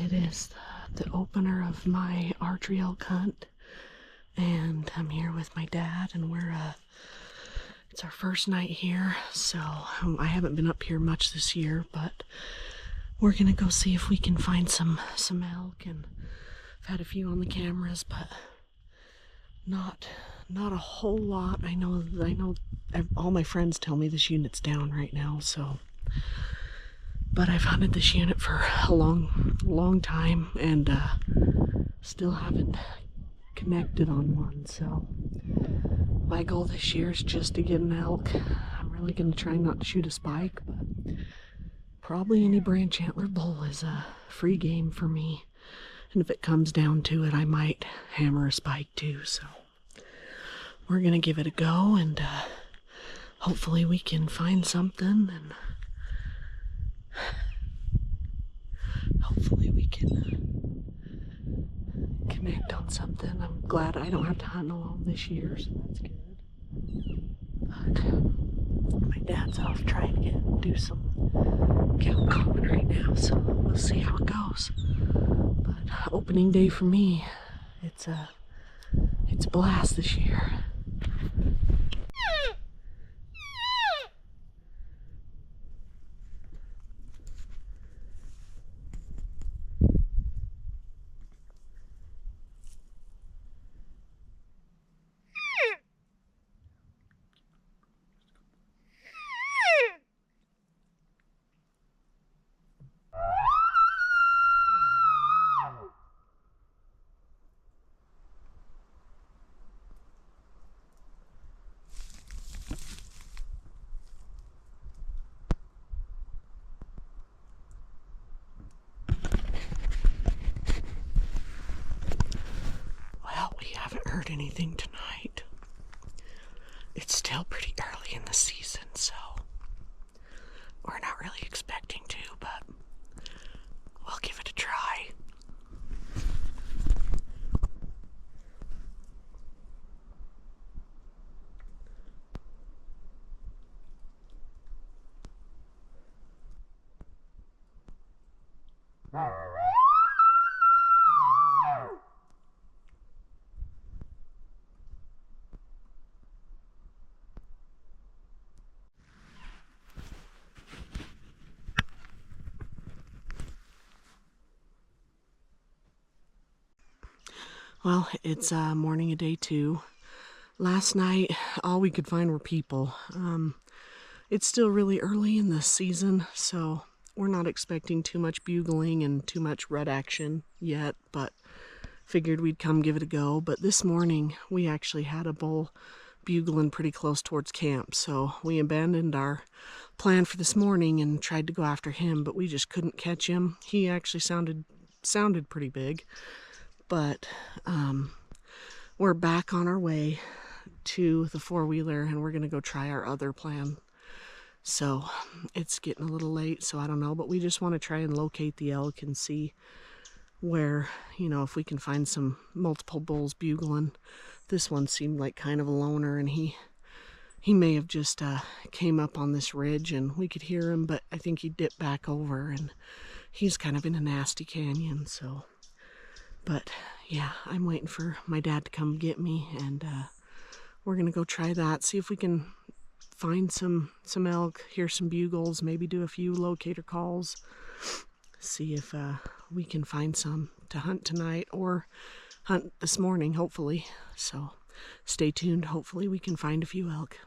It is the opener of my archery elk hunt, and I'm here with my dad, and it's our first night here, so I haven't been up here much this year, but we're gonna go see if we can find some elk, and I've had a few on the cameras, but not a whole lot. I know all my friends tell me this unit's down right now, so. But I've hunted this unit for a long time, and still haven't connected on one, so my goal this year is just to get an elk. I'm really going to try not to shoot a spike, but probably any branch antler bull is a free game for me, and if it comes down to it, I might hammer a spike too, so we're going to give it a go, and hopefully we can find something, and hopefully we can connect on something. I'm glad I don't have to hunt alone this year, so that's good. But my dad's off trying to do some cow calling right now, so we'll see how it goes. But opening day for me, it's a blast this year. Heard anything tonight. It's still pretty early in the season, so we're not really expecting to, but we'll give it a try. Well, it's morning of day 2. Last night, all we could find were people. It's still really early in the season, so we're not expecting too much bugling and too much red action yet, but figured we'd come give it a go. But this morning, we actually had a bull bugling pretty close towards camp, so we abandoned our plan for this morning and tried to go after him, but we just couldn't catch him. He actually sounded pretty big. But we're back on our way to the 4-wheeler, and we're going to go try our other plan. So it's getting a little late, so I don't know, but we just want to try and locate the elk and see where, if we can find some multiple bulls bugling. This one seemed like kind of a loner, and he may have just came up on this ridge and we could hear him, but I think he dipped back over, and he's kind of in a nasty canyon, so. But yeah, I'm waiting for my dad to come get me, and we're gonna go try that, see if we can find some elk, hear some bugles, maybe do a few locator calls, see if we can find some to hunt tonight or hunt this morning, hopefully. So stay tuned, hopefully we can find a few elk.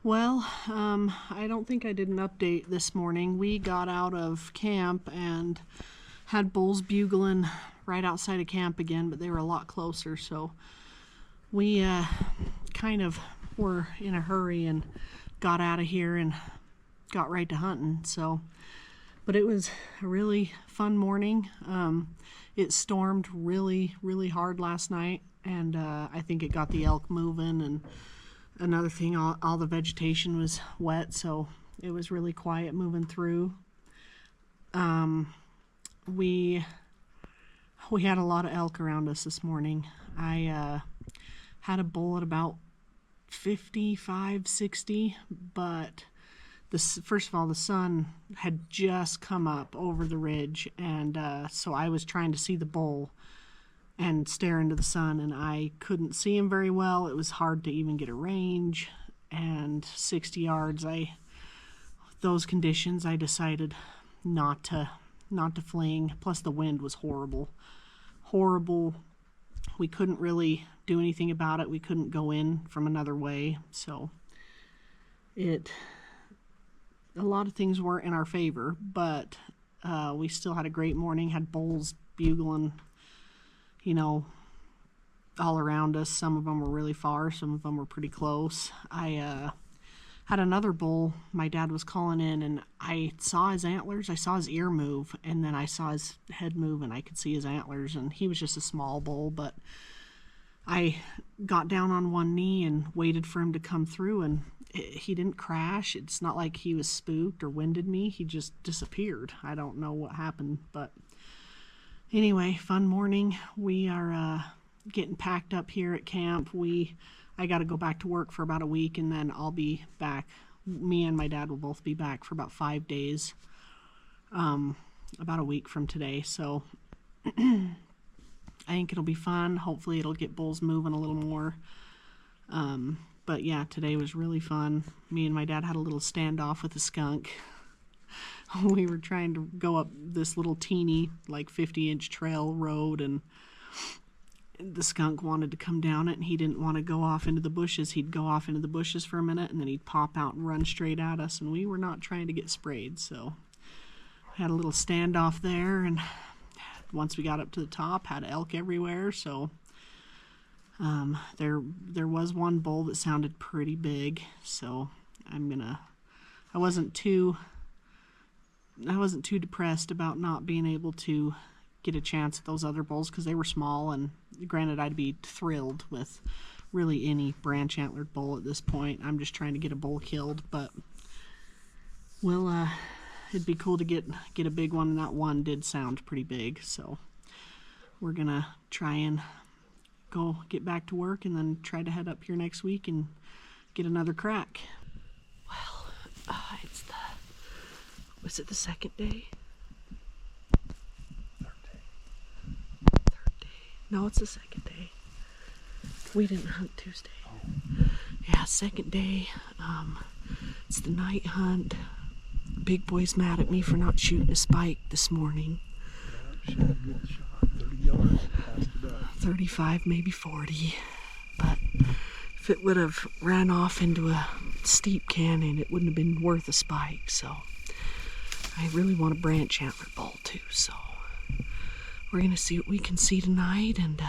Well, I don't think I did an update this morning. We got out of camp and had bulls bugling right outside of camp again, but they were a lot closer, so we kind of were in a hurry and got out of here and got right to hunting. So, But it was a really fun morning. It stormed really, really hard last night, and I think it got the elk moving. And another thing, all the vegetation was wet, so it was really quiet moving through. We had a lot of elk around us this morning. I had a bull at about 55, 60, but first of all, the sun had just come up over the ridge, and so I was trying to see the bull and stare into the sun, and I couldn't see him very well. It was hard to even get a range, and 60 yards, those conditions, I decided not to fling. Plus the wind was horrible. We couldn't really do anything about it. We couldn't go in from another way, so a lot of things weren't in our favor, but we still had a great morning. Had bulls bugling, all around us. Some of them were really far, some of them were pretty close. I had another bull my dad was calling in, and I saw his antlers. I saw his ear move, and then I saw his head move, and I could see his antlers, and he was just a small bull, but I got down on one knee and waited for him to come through, and he didn't crash. It's not like he was spooked or winded me. He just disappeared. I don't know what happened, but anyway, fun morning. We are getting packed up here at camp. I got to go back to work for about a week, and then I'll be back. Me and my dad will both be back for about 5 days, about a week from today. So I think it'll be fun. Hopefully it'll get bulls moving a little more. But yeah, today was really fun. Me and my dad had a little standoff with a skunk. We were trying to go up this little teeny, like 50-inch trail road, and the skunk wanted to come down it, and he didn't want to go off into the bushes. He'd go off into the bushes for a minute, and then he'd pop out and run straight at us, and we were not trying to get sprayed. So had a little standoff there, and once we got up to the top, had elk everywhere. So there was one bull that sounded pretty big, so I wasn't too depressed about not being able to get a chance at those other bulls, because they were small, and granted, I'd be thrilled with really any branch antlered bull at this point. I'm just trying to get a bull killed, but it'd be cool to get a big one, and that one did sound pretty big, so we're gonna try and go get back to work, and then try to head up here next week and get another crack. Well, was it the second day? Third day. No, it's the second day. We didn't hunt Tuesday. Yeah, second day. It's the night hunt. Big boy's mad at me for not shooting a spike this morning. Yeah, shot a good shot. 30 yards, passed it up. 35, maybe 40. But if it would have ran off into a steep canyon, it wouldn't have been worth a spike. So I really want a branch antler bull too. So we're gonna see what we can see tonight. And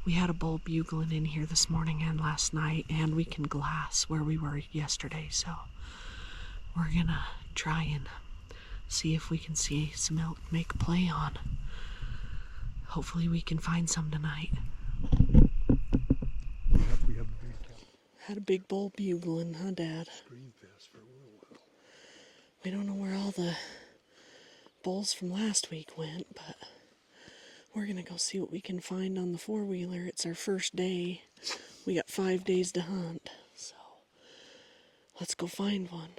we had a bull bugling in here this morning and last night, and we can glass where we were yesterday. So we're gonna try and see if we can see some elk make a play on. Hopefully we can find some tonight. We have a big Had a big bull bugling, huh, Dad? screen fest for a little while. We don't know where all the bulls from last week went, but we're gonna go see what we can find on the four-wheeler. It's our first day. We got 5 days to hunt, so let's go find one.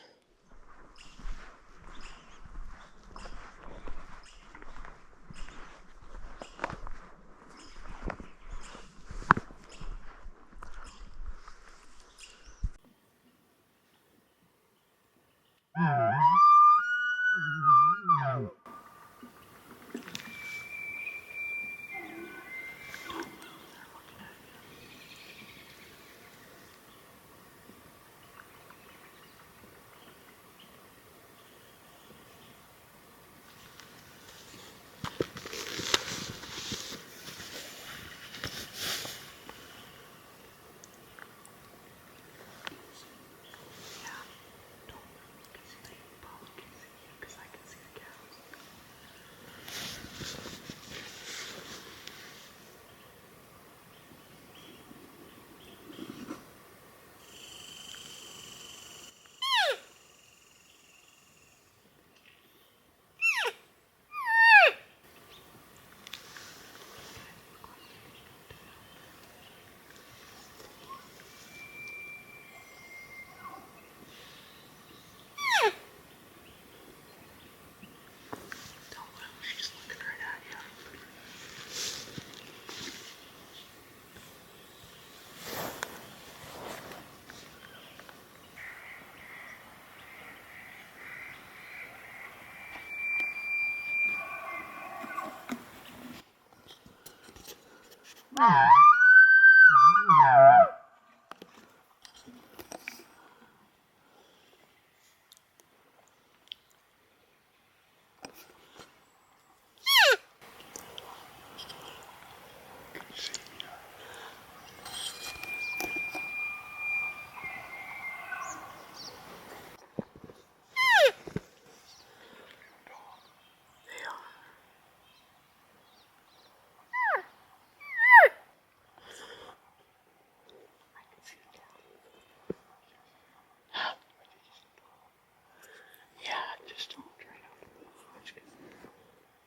Just don't try not to move much because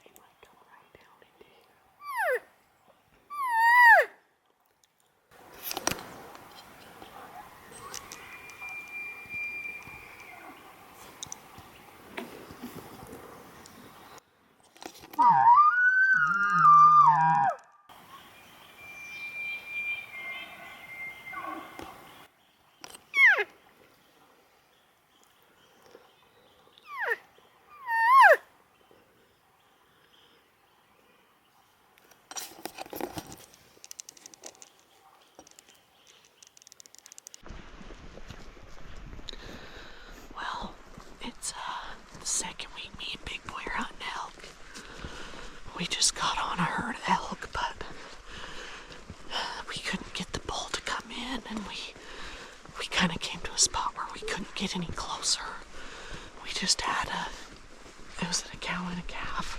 they might come right down into you. Well, it's the second week me and Big Boy are hunting elk. We just got on a herd of elk, but we couldn't get the bull to come in, and we kind of came to a spot where we couldn't get any closer. We just had was it a cow and a calf?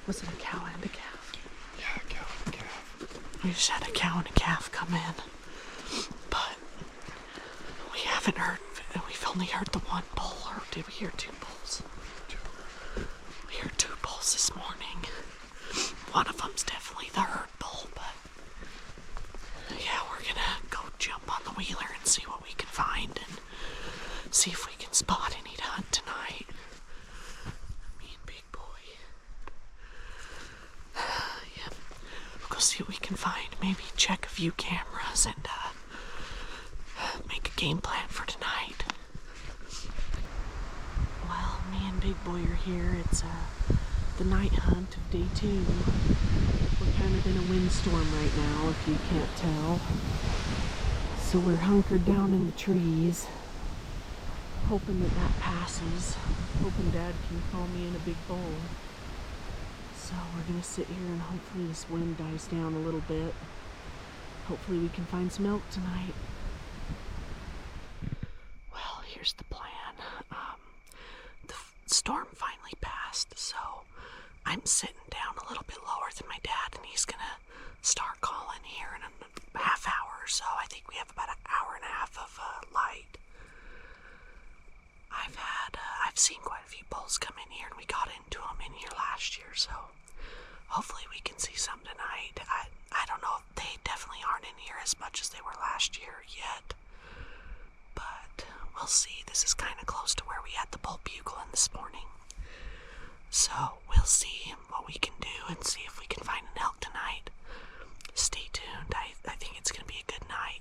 Was it a cow and a calf? Yeah, cow and calf. We just had a cow and a calf come in, but we haven't heard, we've only heard the one bull, or did we hear two bulls? We heard two bulls this morning. One of them's definitely the herd bull, but yeah, we're gonna go jump on the wheeler and see what we can find and see if we can spot any to hunt tonight. Me and Big Boy. Yeah, we'll go see what we can find. Maybe check a few cameras and make a game plan for tonight. Well, me and Big Boy are here. It's the night hunt of day 2. We're kind of in a windstorm right now, if you can't tell. So we're hunkered down in the trees, hoping that passes. Hoping Dad can call me in a big bowl. So we're gonna sit here and hopefully this wind dies down a little bit. Hopefully we can find some elk tonight. Well, here's the plan. The storm finally passed, so I'm sitting down a little bit lower than my dad, and he's gonna start calling here in a half hour or so. I think we have about an hour and a half of light. I've seen quite a few bulls come in here, and we got into them in here last year, so hopefully we can see some tonight. I don't know, they definitely aren't in here as much as they were last year yet, but we'll see. This is kind of close to where we had the bull bugling this morning, so we'll see what we can do and see if we can find an elk tonight. Stay tuned. I think it's going to be a good night.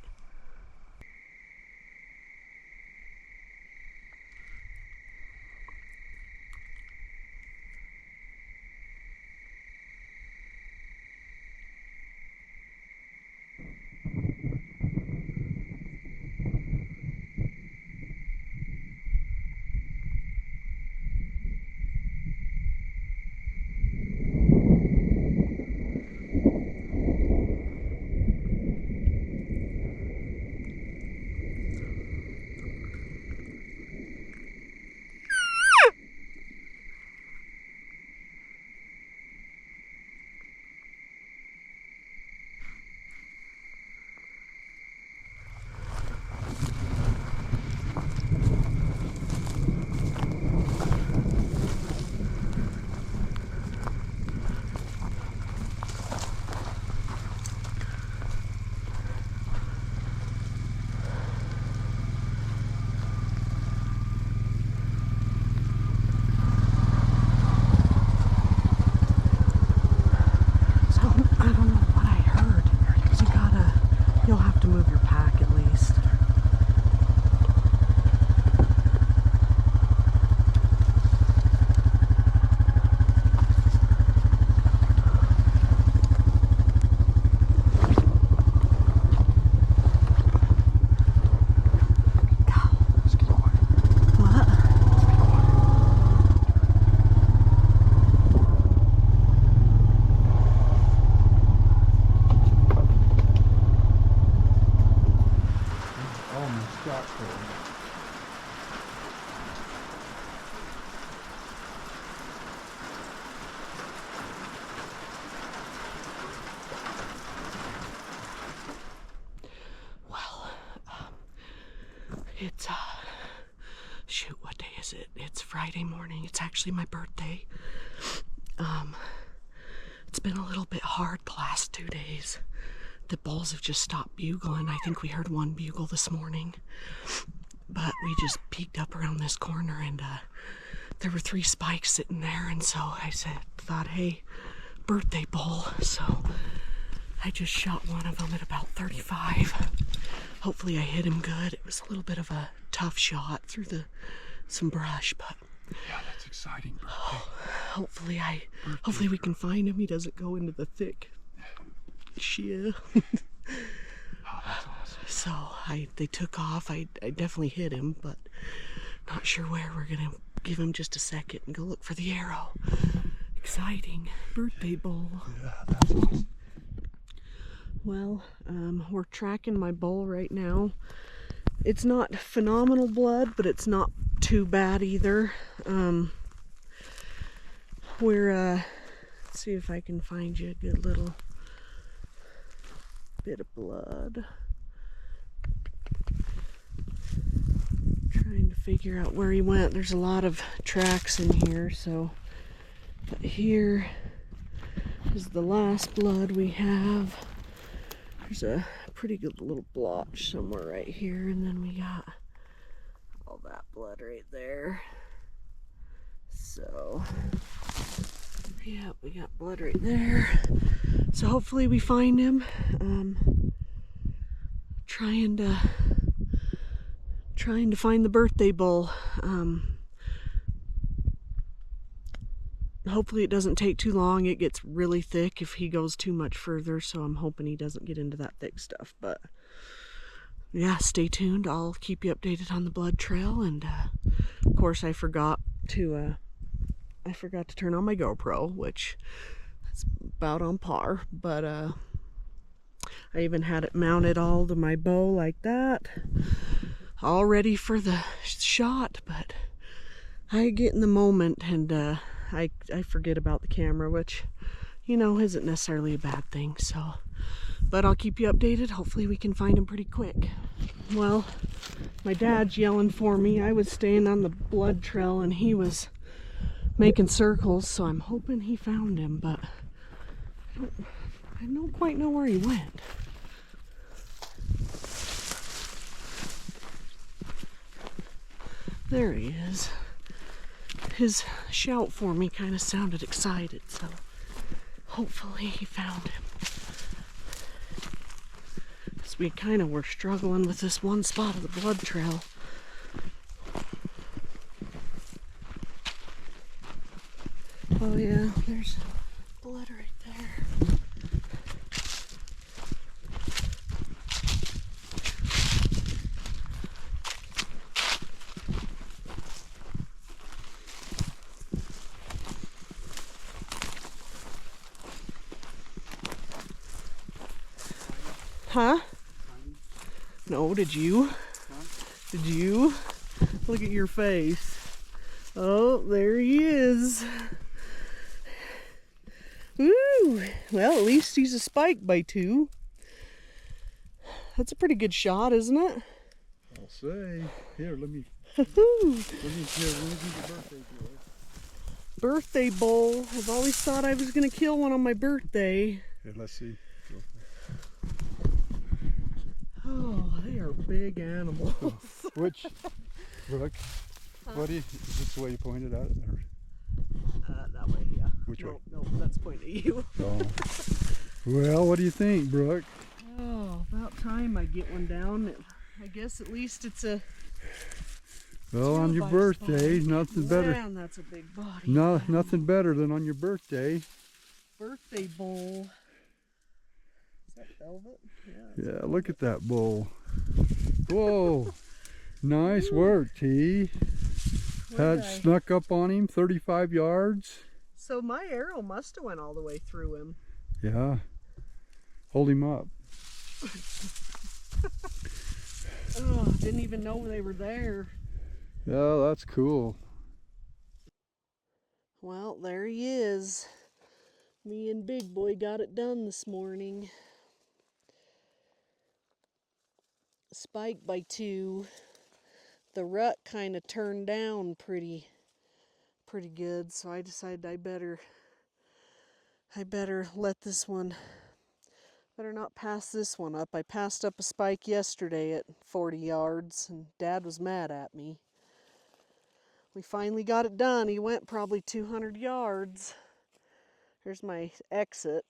It's, shoot, what day is it? It's Friday morning. It's actually my birthday. It's been a little bit hard the last 2 days. The bulls have just stopped bugling. I think we heard one bugle this morning. But we just peeked up around this corner and there were 3 spikes sitting there. And so I thought, hey, birthday bull. So I just shot one of them at about 35. Hopefully I hit him good. It was a little bit of a tough shot through some brush, but Yeah, that's exciting. Hopefully we can find him. He doesn't go into the thick shit. Oh, that's awesome. So they took off. I definitely hit him, but not sure where. We're gonna give him just a second and go look for the arrow. Exciting birthday bull. Yeah, that's awesome. Well, we're tracking my bull right now. It's not phenomenal blood, but it's not too bad either. Let's see if I can find you a good little bit of blood. Trying to figure out where he went. There's a lot of tracks in here, so but here is the last blood we have. There's a pretty good little blotch somewhere right here, and then we got all that blood right there. So, yeah, we got blood right there. So hopefully we find him. Trying to find the birthday bull. Hopefully it doesn't take too long. It gets really thick if he goes too much further, so I'm hoping he doesn't get into that thick stuff. But yeah, stay tuned. I'll keep you updated on the blood trail. And of course I forgot to turn on my GoPro, which is about on par, but I even had it mounted all to my bow like that, all ready for the shot. But I get in the moment and I forget about the camera, which, you know, isn't necessarily a bad thing. So, but I'll keep you updated. Hopefully we can find him pretty quick. Well, my dad's yelling for me. I was staying on the blood trail and he was making circles, so I'm hoping he found him, but I don't quite know where he went. There he is. His shout for me kind of sounded excited, so hopefully he found him. Because we kind of were struggling with this one spot of the blood trail. Oh yeah, there's blood right there. Huh? No, did you? Did you? Look at your face. Oh, there he is. Woo! Well, at least he's a spike by 2. That's a pretty good shot, isn't it? I'll say. Here, let me Woo-hoo. do the birthday boy. Birthday bull. I've always thought I was gonna kill one on my birthday. Here, let's see. Oh, they are big animals. Which, Brooke, what do you, is this the way you pointed at it? Or? That way, yeah. Which way? No, that's pointing at you. Oh. Well, what do you think, Brooke? Oh, about time I get one down. I guess at least it's a... Well, on your birthday, nothing better. Man, that's a big body. No, nothing better than on your birthday. Birthday bull. Is that velvet? Yeah, look at that bull. Whoa. Nice work, T. Had snuck up on him 35 yards. So my arrow must have went all the way through him. Yeah. Hold him up. Oh, didn't even know they were there. Yeah, that's cool. Well, there he is. Me and Big Boy got it done this morning. Spike by 2. the rut kind of turned down pretty good, so I decided I better let this one, better not pass this one up. I passed up a spike yesterday at 40 yards, and Dad was mad at me. We finally got it done. He went probably 200 yards. Here's my exit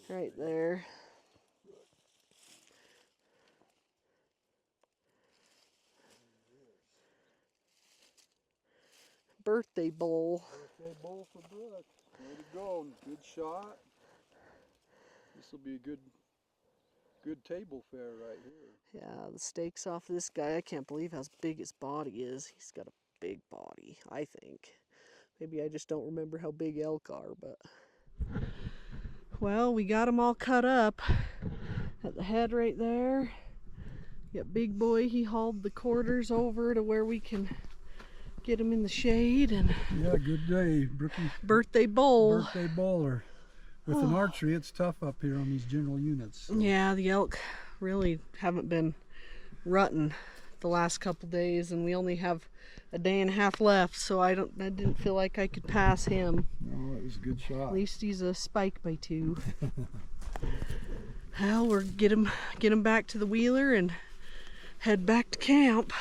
right there. Birthday bowl. Birthday bowl for Brooke. Way to go. Good shot. This will be a good table fare right here. Yeah, the steaks off this guy. I can't believe how big his body is. He's got a big body, I think. Maybe I just don't remember how big elk are, but... Well, we got them all cut up at the head right there. Got Big Boy, he hauled the quarters over to where we can get him in the shade. And yeah, good day, Brookie. Birthday bowl. Birthday bowler. With an archery, it's tough up here on these general units. So. Yeah, the elk really haven't been rutting the last couple days, and we only have a day and a half left, so I didn't feel like I could pass him. No, it was a good shot. At least he's a spike by 2. Well, we're get him back to the wheeler and head back to camp.